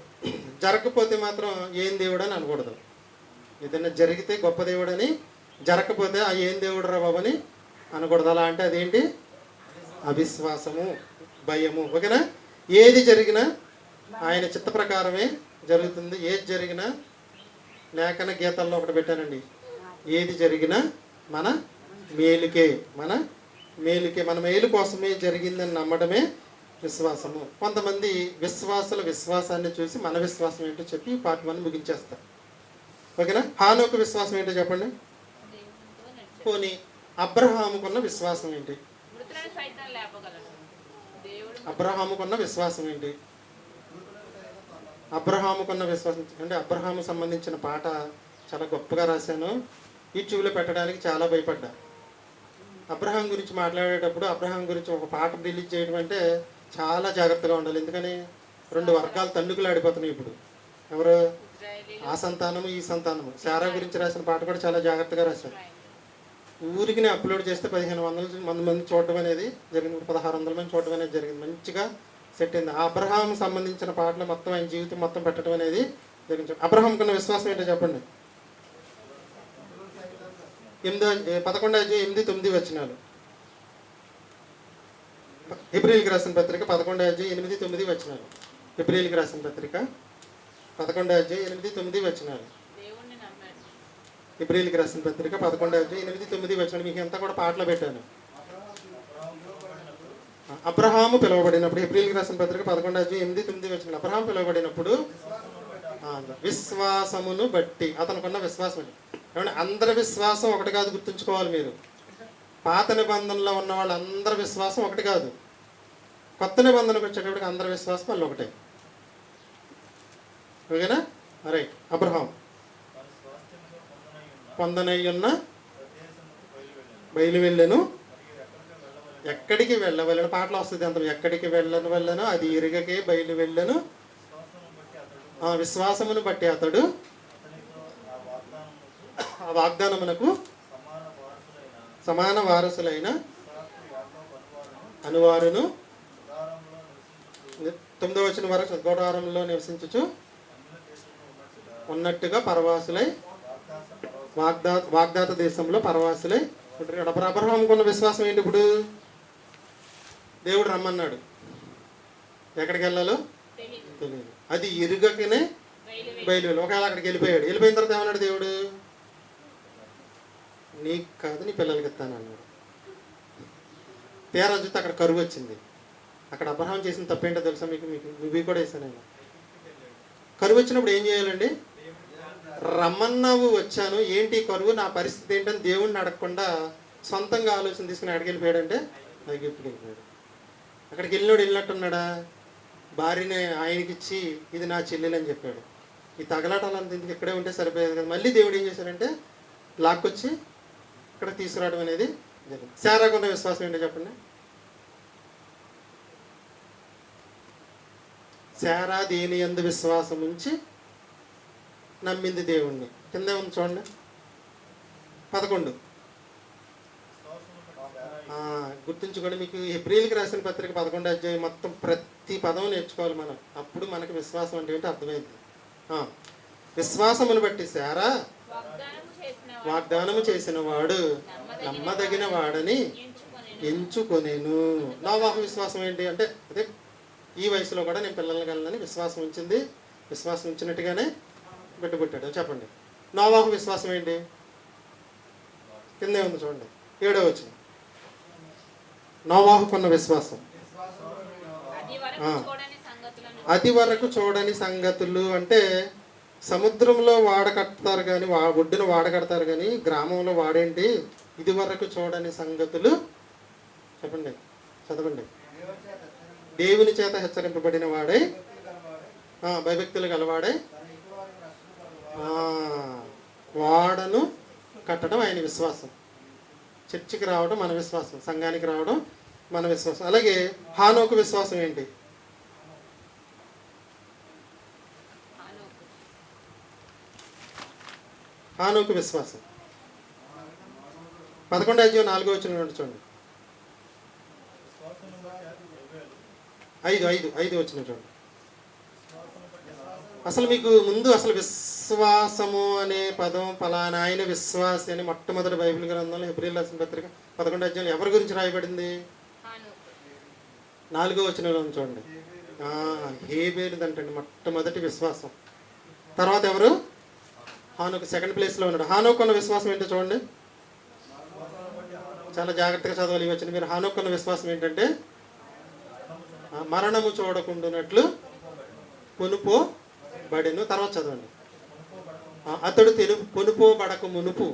Speaker 1: జరగకపోతే మాత్రం ఏం దేవుడు అని అనకూడదు. ఏదైనా జరిగితే గొప్ప దేవుడని, జరగకపోతే ఆ ఏం దేవుడు రా బాబని అనకూడదు. అలా అంటే అదేంటి? అవిశ్వాసము, భయము. ఓకేనా? ఏది జరిగినా ఆయన చిత్త ప్రకారమే జరుగుతుంది. ఏది జరిగినా లేఖన గీతాల్లో ఒకటి పెట్టానండి, ఏది జరిగినా మన మేలుకే, మన మేలు కోసమే జరిగిందని నమ్మడమే విశ్వాసము. కొంతమంది విశ్వాసుల విశ్వాసాన్ని చూసి మన విశ్వాసం ఏంటో చెప్పి పార్ట్ 1 ముగించేస్తారు. ఓకేనా? హానోకు విశ్వాసం ఏంటో చెప్పండి. పోనీ అబ్రహాముకున్న విశ్వాసం ఏంటి? అబ్రహాముకున్న విశ్వాసం ఏంటి? అబ్రహాముకున్న విశ్వాసం అంటే అబ్రహాము సంబంధించిన పాట చాలా గొప్పగా రాశాను. యూట్యూబ్లో పెట్టడానికి చాలా భయపడ్డా. అబ్రహాం గురించి మాట్లాడేటప్పుడు అబ్రహాం గురించి ఒక పాట రిలీజ్ చేయడం అంటే చాలా జాగ్రత్తగా ఉండాలి. ఎందుకని 2 వర్గాలు తన్నుకులు ఆడిపోతున్నాయి ఇప్పుడు. ఎవరు? ఆ సంతానము ఈ సంతానము. శారా గురించి రాసిన పాట కూడా చాలా జాగ్రత్తగా రాశారు. ఊరికి అప్లోడ్ చేస్తే 1500 మంది చూడడం అనేది జరిగింది. 1600 మంది చూడడం అనేది జరిగింది. మంచిగా సెట్ అయింది. ఆ అబ్రహాం సంబంధించిన పాటలు మొత్తం ఆయన జీవితం మొత్తం పెట్టడం అనేది జరిగింది. అబ్రహాం కన్నా విశ్వాసం ఏంటో చెప్పండి. 11:8-9 హెబ్రీయులకు రాసిన పత్రిక 11:8-9. హెబ్రీయులకు రాసిన పత్రిక 11:8-9. హెబ్రీయులకు రాసిన పత్రిక 11:8-9 మీకు ఎంత కూడా పాటలో పెట్టాను. అబ్రహాము పిలువబడినప్పుడు, హెబ్రీయులకు రాసిన పత్రిక 11:8-9 అబ్రహాము పిలువబడినప్పుడు విశ్వాసమును బట్టి అతనుకున్న విశ్వాసం. ఏమంటే అందరి విశ్వాసం ఒకటి కాదు, గుర్తుంచుకోవాలి మీరు. పాత నిబంధనలో ఉన్న వాళ్ళందరి విశ్వాసం ఒకటి కాదు. కొత్త నిబంధనకు వచ్చేటప్పటికి అందరి విశ్వాసం వాళ్ళు ఒకటే. ఓకేనా? రైట్. అబ్రహాం పొందనయ్యున్న బయలు వెళ్ళెను, ఎక్కడికి వెళ్ళవలను పాటలు వస్తుంది అంత ఎక్కడికి వెళ్ళను వెళ్ళను అది ఇరుగకే బయలు వెళ్ళను విశ్వాసమును బట్టి అతడు ఆ వాగ్దానమునకు సమాన వారసులైన అనువారును 9వ వచనం వరకు గోడారంలో నివసించుచు ఉన్నట్టుగా పరవాసులై వాగ్దాత దేశంలో పరవాసులై ఉంటారు. అబ్రహాంకు ఉన్న విశ్వాసం ఏంటి? ఇప్పుడు దేవుడు రమ్మన్నాడు, ఎక్కడికి వెళ్ళాలో తెలియదు, అది ఇరుగకనే బయలు. ఒకవేళ అక్కడికి వెళ్ళిపోయిన తర్వాత ఏమన్నాడు దేవుడు? నీకు కాదు నీ పిల్లలకి ఇస్తాను అన్నాడు. తీరా చూస్తే అక్కడ కరువు వచ్చింది. అక్కడ అబ్రహాం చేసిన తప్పేంటో తెలుసా మీకు? నువ్వు కూడా వేసాను. ఆయన కరువు వచ్చినప్పుడు ఏం చేయాలండి? రమ్మన్నావు, వచ్చాను, ఏంటి కరువు, నా పరిస్థితి ఏంటని దేవుడిని అడగకుండా సొంతంగా ఆలోచన తీసుకుని అక్కడికి వెళ్ళిపోయాడంటే ఐగుప్తుకి వెళ్ళిపోయాడు. అక్కడికి వెళ్ళినట్టున్నాడా? భార్యని ఆయనకిచ్చి ఇది నా చెల్లెలు అని చెప్పాడు. ఈ తగలాటాలంత ఇందుకు ఇక్కడే ఉంటే సరిపోయేది కదా. మళ్ళీ దేవుడు ఏం చేశాడంటే లాక్కొచ్చి ఇక్కడ తీసుకురావడం అనేది జరిగింది. శారాకున్న విశ్వాసం ఏంటో చెప్పండి. శారా దేని యందు విశ్వాసం ఉంచి నమ్మింది దేవుణ్ణి. కింద ఉంది చూడండి 11. గుర్తుంచుకోండి, మీకు ఏప్రిల్కి రాసిన పత్రిక 11వ అధ్యాయం మొత్తం ప్రతి పదం నేర్చుకోవాలి మనం. అప్పుడు మనకు విశ్వాసం అంటే ఏంటో అర్థమైంది. విశ్వాసమును బట్టి శారా వాగ్దానము చేసిన వాడు నమ్మదగిన వాడని ఎంచుకొనేను. నోవాహు విశ్వాసం ఏంటి అంటే అదే ఈ వయసులో కూడా నేను పిల్లల్ని కలనని విశ్వాసం ఉంచింది. విశ్వాసం ఉంచినట్టుగానే పెట్టుకుంటాడు. చెప్పండి, నోవాహు విశ్వాసం ఏంటి? కిందే ఉంది చూడండి 7వ వచనం. నోవాహుకున్న విశ్వాసం అది వరకు చూడని సంగతులు అంటే సముద్రంలో వాడ కడతారు కానీ ఒడ్డున వాడ కడతారు కానీ గ్రామంలో వాడేంటి? ఇది వరకు చూడని సంగతులు. చెప్పండి, చదవండి. దేవుని చేత హెచ్చరింపబడిన వాడై భయభక్తులు గలవాడై వాడను కట్టడం ఆయన విశ్వాసం. చర్చికి రావడం మన విశ్వాసం, సంఘానికి రావడం మన విశ్వాసం. అలాగే హానోకు విశ్వాసం ఏంటి? హానోకు విశ్వాసం 11వ అధ్యాయం 4వ వచనం చూడండి. 5 వచనం చూడండి. అసలు మీకు ముందు అసలు విశ్వాసము అనే పదం ఫలానా ఆయన విశ్వాసి అని మొట్టమొదటి బైబిల్ గ్రంథంలో ఏప్రిల్ రాసిన పత్రిక 11వ అధ్యాయం ఎవరి గురించి రాయబడింది? 4వ వచనంలో చూడండి. హేబేలుదంటండి మొట్టమొదటి విశ్వాసం. తర్వాత ఎవరు? హానోకు సెకండ్ ప్లేస్లో ఉన్నాడు. హానోకు ఉన్న విశ్వాసం ఏంటో చూడండి, చాలా జాగ్రత్తగా చదవాలి. వచ్చిన మీరు హానోకు ఉన్న విశ్వాసం ఏంటంటే మరణము చూడకుండానట్లు కొనుపోబడెను. తర్వాత చదవండి. అతడు కొనుపోబడక మునుపు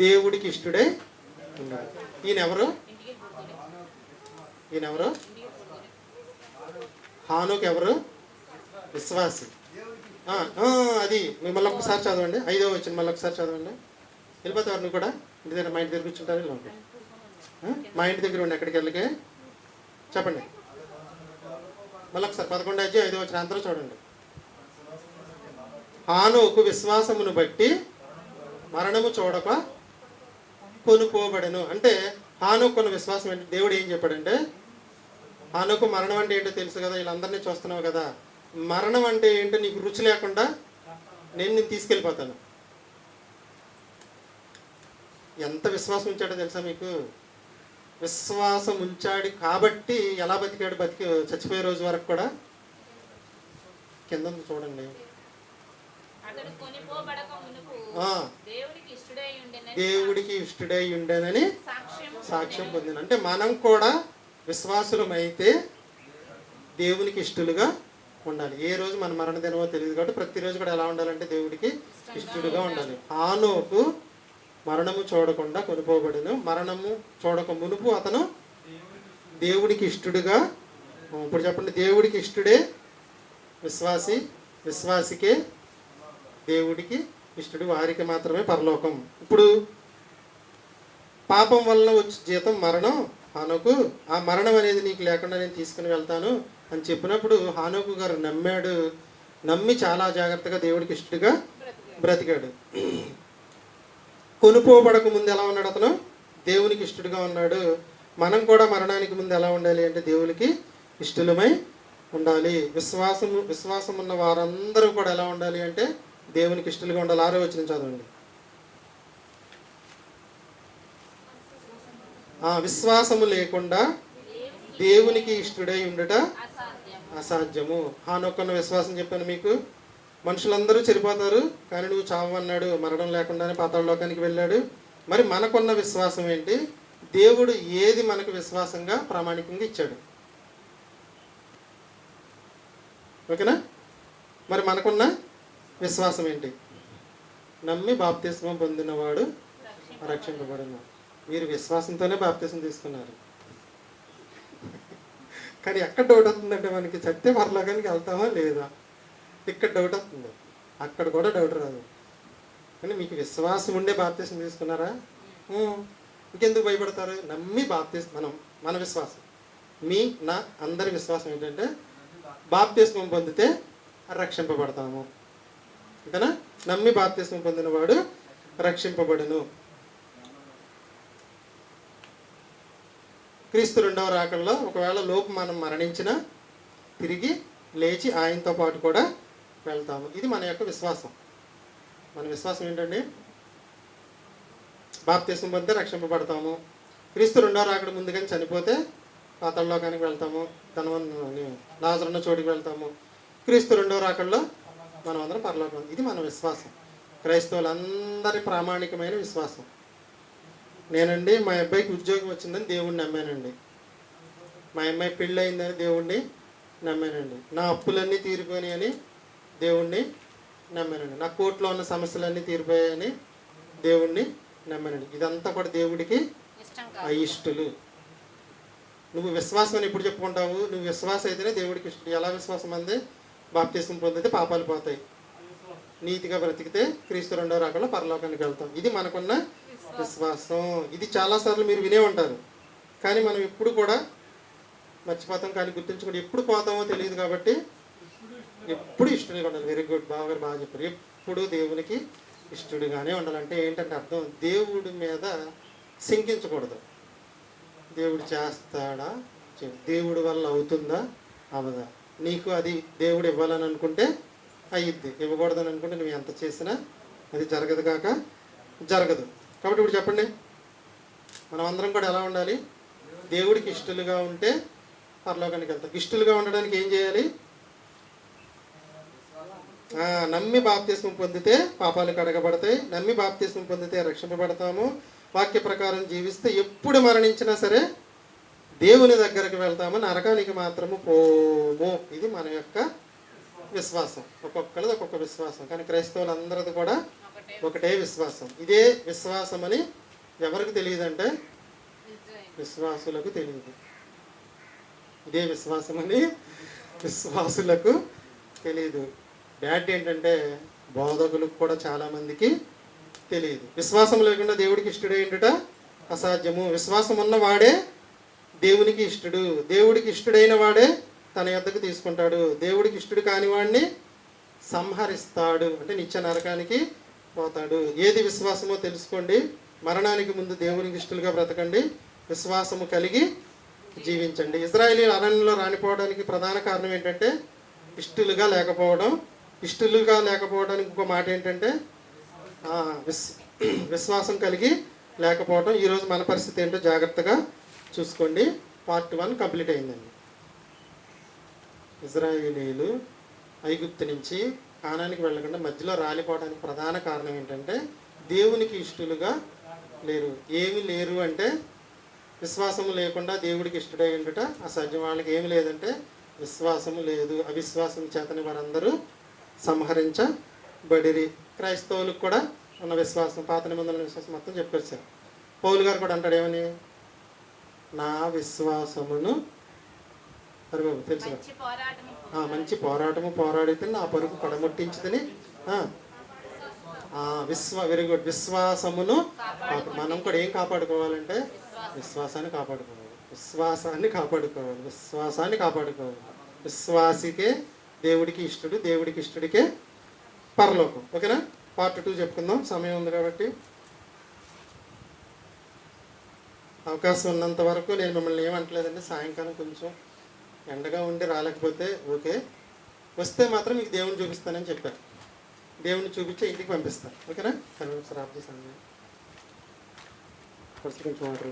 Speaker 1: దేవుడికి ఇష్టడై ఉన్నాడు. ఈయనెవరు? హానోకు ఎవరు? విశ్వాసి. అది మిమ్మల్ని ఒక్కసారి చదవండి. 5వ వచనం మళ్ళీ ఒకసారి చదవండి. వెళ్ళిపోతారు నువ్వు కూడా ఇంటి దగ్గర, మా ఇంటి దగ్గర కూర్చుంటారు. మా ఇంటి దగ్గర ఉండి ఎక్కడికి వెళ్ళకే చెప్పండి. మళ్ళీ ఒకసారి 11వ అధ్యాయం 5వ వచనం అందరూ చూడండి. హానోకు విశ్వాసమును బట్టి మరణము చూడక కొనుపోబడెను. అంటే హానోకున్న విశ్వాసం ఏంటి? దేవుడు ఏం చెప్పాడంటే హానోకు మరణం అంటే ఏంటో తెలుసు కదా, వీళ్ళందరినీ చూస్తున్నావు కదా, మరణం అంటే ఏంటో నీకు రుచి లేకుండా నేను తీసుకెళ్ళిపోతాను. ఎంత విశ్వాసం ఉంచాడో తెలుసా మీకు? విశ్వాసం ఉంచాడు కాబట్టి ఎలా బతికాడు? చచ్చిపోయే రోజు వరకు కూడా. కింద చూడండి. దేవుడికి ఇష్టడై ఉండేనని సాక్ష్యం పొందిన. అంటే మనం కూడా విశ్వాసులమైతే దేవునికి ఇష్టలుగా ఉండాలి. ఏ రోజు మన మరణ దినమో తెలియదు కాబట్టి ప్రతిరోజు కూడా ఎలా ఉండాలంటే దేవుడికి ఇష్టడుగా ఉండాలి. హానోకు మరణము చూడకుండా కొనుపోబడిను. మరణము చూడక మునుపు అతను దేవుడికి ఇష్టడుగా. ఇప్పుడు చెప్పండి, దేవుడికి ఇష్టడే విశ్వాసి, విశ్వాసికే దేవుడికి ఇష్టడు, వారికి మాత్రమే పరలోకం. ఇప్పుడు పాపం వలన వచ్చే జీతం మరణం, హానోకు ఆ మరణం అనేది నీకు లేకుండా నేను తీసుకుని వెళ్తాను అని చెప్పినప్పుడు హానోకు గారు నమ్మాడు. నమ్మి చాలా జాగ్రత్తగా దేవుడికి ఇష్టడుగా బ్రతికాడు. కొనుపోబడక ముందు ఎలా ఉన్నాడు అతను? దేవునికి ఇష్టడుగా ఉన్నాడు. మనం కూడా మరణానికి ముందు ఎలా ఉండాలి అంటే దేవునికి ఇష్టలమై ఉండాలి. విశ్వాసం ఉన్న వారందరూ కూడా ఎలా ఉండాలి అంటే దేవునికి ఇష్టలుగా ఉండాలి. 6వ వచనం చదవండి. విశ్వాసము లేకుండా దేవునికి ఇష్టడై ఉండుట అసాధ్యము. హానోకున్న విశ్వాసం చెప్పాను మీకు. మనుషులందరూ చనిపోతారు కానీ నువ్వు చావు అన్నాడు. మరణం లేకుండానే పాతాళలోకానికి వెళ్ళాడు. మరి మనకున్న విశ్వాసం ఏంటి? దేవుడు ఏది మనకు విశ్వాసంగా ప్రామాణికంగా ఇచ్చాడు. ఓకేనా? మరి మనకున్న విశ్వాసం ఏంటి? నమ్మి బాప్తిస్మం పొందినవాడు రక్షింపబడును. మీరు విశ్వాసంతోనే బాప్తిస్మం తీసుకున్నారు. కానీ ఎక్కడ డౌట్ అవుతుందంటే మనకి చస్తే పరలోకానికి వెళ్తామా లేదా? ఇక్కడ డౌట్ అవుతుంది. అక్కడ కూడా డౌట్ రాదు. కానీ మీకు విశ్వాసం ఉండే బాప్తిస్మం తీసుకున్నారా? ఇంకెందుకు భయపడతారు? నమ్మి బాప్తిస్మం మన విశ్వాసం, నా అందరి విశ్వాసం ఏంటంటే బాప్తిస్మం పొందితే రక్షింపబడతాము. అంతేనా? నమ్మి బాప్తిస్మం పొందినవాడు రక్షింపబడును. క్రీస్తు 2వ రాకడలో ఒకవేళ లోపు మనం మరణించినా తిరిగి లేచి ఆయనతో పాటు కూడా వెళ్తాము. ఇది మన యొక్క విశ్వాసం. మన విశ్వాసం ఏంటండి? బాప్తిస్మం పొందితే రక్షింపబడతాము. క్రీస్తు 2వ రాకడ ముందుగానే చనిపోతే పాతాళలోకానికి వెళ్తాము. లాజరున్న చోటికి వెళ్తాము. క్రీస్తు 2వ రాకడలో మనం అందరం పరలోకం. ఇది మన విశ్వాసం. క్రైస్తవులందరి ప్రామాణికమైన విశ్వాసం. నేనండి మా అబ్బాయికి ఉద్యోగం వచ్చిందని దేవుణ్ణి నమ్మానండి. మా అమ్మాయి పెళ్ళి అయిందని దేవుణ్ణి నమ్మానండి. నా అప్పులన్నీ తీరిపోయాయి అని దేవుణ్ణి నమ్మానండి. నా కోర్టులో ఉన్న సమస్యలన్నీ తీరిపోయాయని దేవుణ్ణి నమ్మానండి. ఇదంతా కూడా దేవుడికి అయిష్టులు. నువ్వు విశ్వాసం అని ఎప్పుడు చెప్పుకుంటావు? నువ్వు విశ్వాసం అయితేనే దేవుడికి ఇష్టం. ఎలా విశ్వాసం అంది? బాప్తిస్మం పొందితే పాపాలు పోతాయి, నీతిగా బ్రతికితే క్రీస్తు 2వ రాకడలో పరలోకానికి వెళ్తాం. ఇది మనకున్న విశ్వాసం. ఇది చాలాసార్లు మీరు వినే ఉంటారు కానీ మనం ఎప్పుడు కూడా మర్చిపోతాం. కానీ గుర్తుంచుకుంటే ఎప్పుడు పోతామో తెలియదు కాబట్టి ఎప్పుడు ఇష్టంగా ఉండాలి. వెరీ గుడ్, బాగా చెప్పారు. ఎప్పుడు దేవునికి ఇష్టడుగానే ఉండాలంటే ఏంటంటే అర్థం, దేవుడి మీద శంకించకూడదు. దేవుడు చేస్తాడా, దేవుడి వల్ల అవుతుందా, అవదా? నీకు అది దేవుడు ఇవ్వాలని అనుకుంటే అయ్యిద్ది, ఇవ్వకూడదని అనుకుంటే నువ్వు ఎంత చేసినా అది జరగదు కాక జరగదు. కాబట్టి ఇప్పుడు చెప్పండి, మనం అందరం కూడా ఎలా ఉండాలి? దేవుడికి ఇష్టలుగా ఉంటే పరలోకానికి వెళ్తాం. ఇష్టలుగా ఉండడానికి ఏం చేయాలి? నమ్మి బాప్తిస్మం పొందితే పాపాలు కడగబడతాయి. నమ్మి బాప్తిస్మం పొందితే రక్షింపబడతాము. వాక్య ప్రకారం జీవిస్తే ఎప్పుడు మరణించినా సరే దేవుని దగ్గరికి వెళ్తాము, నరకానికి మాత్రము పోము. ఇది మన యొక్క విశ్వాసం. ఒక్కొక్కరిది ఒక్కొక్క విశ్వాసం. కానీ క్రైస్తవులందరిది కూడా ఒకటే విశ్వాసం. ఇదే విశ్వాసం అని ఎవరికి తెలియదంటే విశ్వాసులకు తెలియదు. ఇదే విశ్వాసం అని విశ్వాసులకు తెలియదు. బ్యాడ్ ఏంటంటే బోధకులకు కూడా చాలామందికి తెలియదు. విశ్వాసం లేకుండా దేవుడికి ఇష్టడే ఏంటట అసాధ్యము. విశ్వాసం ఉన్నవాడే దేవునికి ఇష్టడు. దేవుడికి ఇష్టడైన వాడే తన యొద్దకు తీసుకుంటాడు. దేవుడికి ఇష్టడు కాని వాడిని సంహరిస్తాడు, అంటే నిత్య నరకానికి పోతాడు. ఏది విశ్వాసమో తెలుసుకోండి. మరణానికి ముందు దేవునికి ఇష్టలుగా బ్రతకండి, విశ్వాసము కలిగి జీవించండి. ఇజ్రాయేలీయులు అరణ్యంలో రానిపోవడానికి ప్రధాన కారణం ఏంటంటే ఇష్టలుగా లేకపోవడం. ఇష్టలుగా లేకపోవడానికి ఇంకో మాట ఏంటంటే విశ్వాసం కలిగి లేకపోవడం. ఈరోజు మన పరిస్థితి ఏంటో జాగ్రత్తగా చూసుకోండి. పార్ట్ 1 కంప్లీట్ అయిందండి. ఇజ్రాయేలీయులు ఐగుప్తు నుంచి కానానికి వెళ్ళకుండా మధ్యలో రాలిపోవడానికి ప్రధాన కారణం ఏంటంటే దేవునికి ఇష్టలుగా లేరు. ఏమి లేరు అంటే విశ్వాసము లేకుండా దేవుడికి ఇష్టడై ఉండుట అసాధ్యం. వాళ్ళకి ఏమి లేదంటే విశ్వాసము లేదు. అవిశ్వాసం చేతని వారందరూ సంహరించబడిరి. క్రైస్తవులకు కూడా ఉన్న విశ్వాసం, పాత నిబంధనల విశ్వాసం మొత్తం చెప్పొచ్చారు. పౌలు గారు కూడా అంటాడు ఏమని, నా విశ్వాసమును తెలుసు మంచి పోరాటము పోరాడితే నా పరుగు కడముట్టించదని వెరీ గుడ్. విశ్వాసమును మనం కూడా ఏం కాపాడుకోవాలంటే విశ్వాసాన్ని కాపాడుకోవాలి. విశ్వాసాన్ని కాపాడుకోవాలి. విశ్వాసాన్ని కాపాడుకోవాలి. విశ్వాసికే దేవుడికి ఇష్టడు, దేవుడికి ఇష్టడికే పరలోకం. ఓకేనా? పార్ట్ 2 చెప్పుకుందాం, సమయం ఉంది కాబట్టి. అవకాశం ఉన్నంత వరకు నేను మిమ్మల్ని ఏమంటలేదండి. సాయంకాలం కొంచెం ఎండగా ఉండి రాలేకపోతే ఓకే, వస్తే మాత్రం మీకు దేవుని చూపిస్తానని చెప్పాను. దేవుని చూపించి ఇంటికి పంపిస్తాను. ఓకేనా? కనుక ప్రార్థిస్తాను. కొంచెం వాటర్